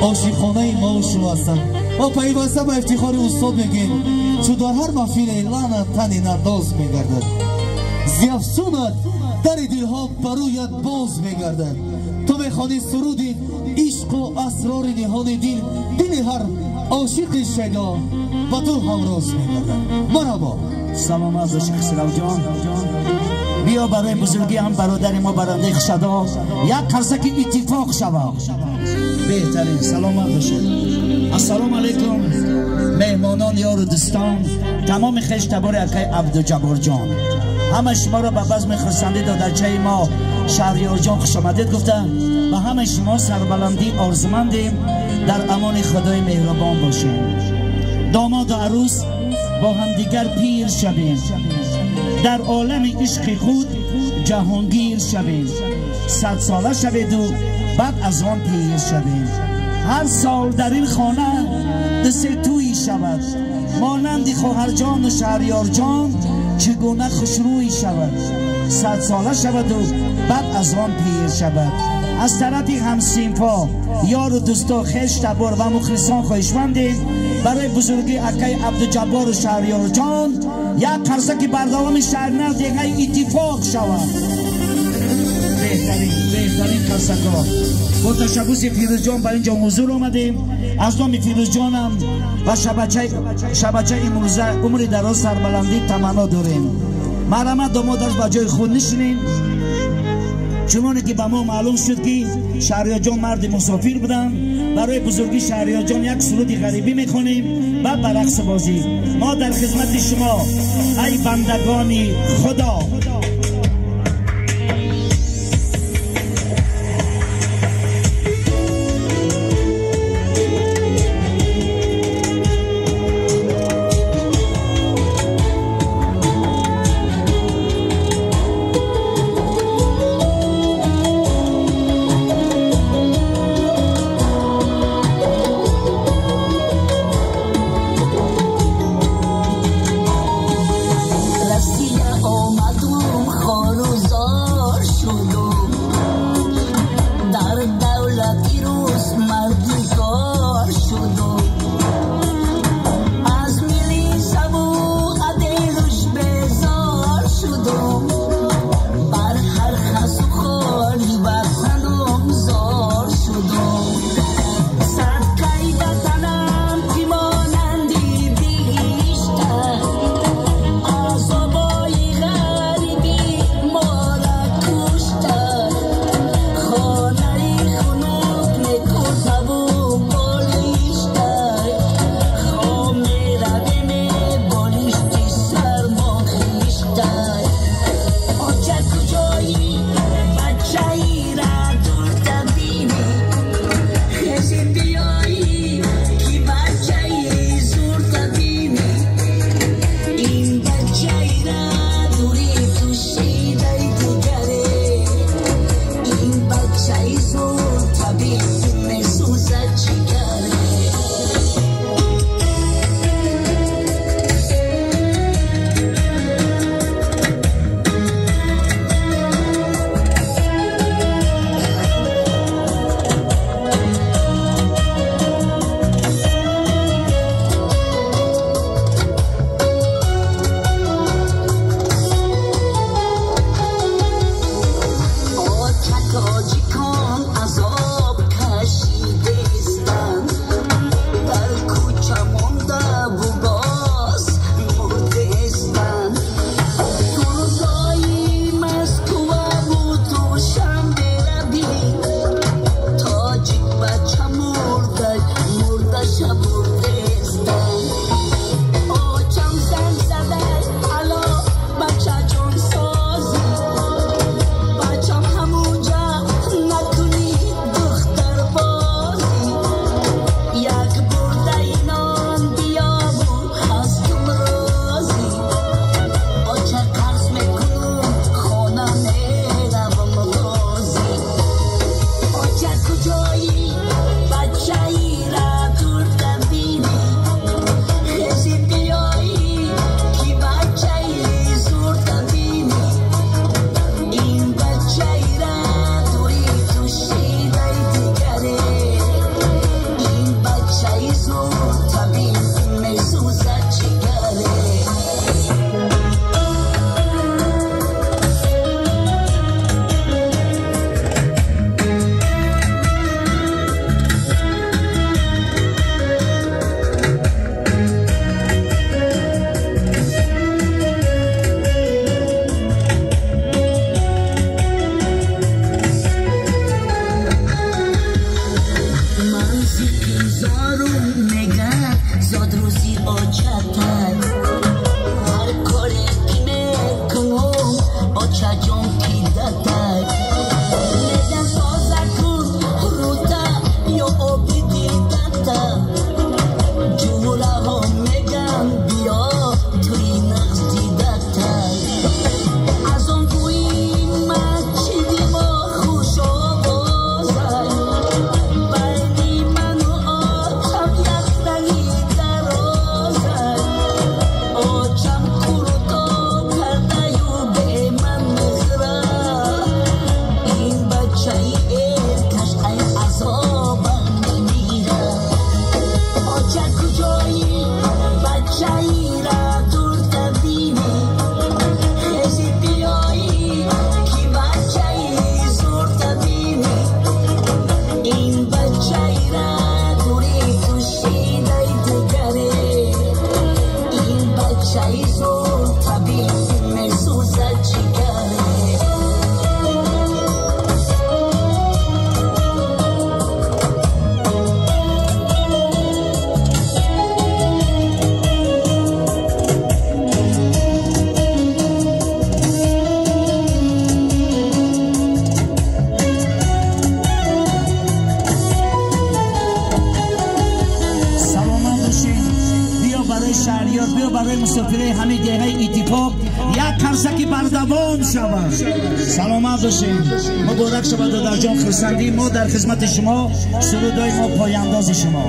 عاشقانه ما و شما هستم ما پیوسته به افتخار استاد میگیم چون در هر محفل لعنت تنی نرداز میگردد زیافسونت در دلها برویت باز میگردد تو میخوانی سرودی عشق و اسرار نهان دل هر عاشق شیدا با تو همراز میگردد مرحبا. سلام از خسرو جان بیا برای بزرگی هم برادر ما برنده خشدا یک قرصه که اتفاق شود بهترین سلامت باشه. السلام علیکم مهمانان یار و دوستان تمام خیش تبار اکای عبدالجبار جان همه شما را به بزم خرسندی دادرچه ما شهریار جان خوش آمدید گفتن و همه شما سربلندی آرزومندیم در امان خدای مهربان باشیم. داماد و عروس با همدیگر پیر شویم در عالم عشق خود جهانگیر شویم 100 ساله شوید و بعد از آن پیر شویم. هر سال در این خانه دست تویی شود مانند خواهر جان و شهریار جان چگونه خوشرویی شود 100 ساله شود و بعد از آن پیر شود. از طرف همسینفا یار و دوستا خیش تبار و مخلصان خواهشمندیم برای بزرگی اکای عبدالجبار و شهریار جان یک قرصه که بردوام شهرنرد یک اتفاق شود. بهترین قرصه ها با تشبوس فیروز جان برای اینجا حضور آمدیم. از نام فیروز جانم و شبچه امروزه عمر دراز سربلندی تمنا داریم. مرحمت دامادش با جای خود نشینیم چونانه که به ما معلوم شد که شهریار جان مرد مسافر بودن برای بزرگی شهریار جان یک سرودی غریبی میکنیم و برقص بازی ما در خدمت شما ای بندگان خدا. Rasiya o madu شهریار بیا برای مسافرای همه دهه اتفاق یک کرسکی بردوام شود. سلامت باشین. مبارک شود دادر جان خرسندی. ما در خدمت شما، سرودای ما پایانداز شما.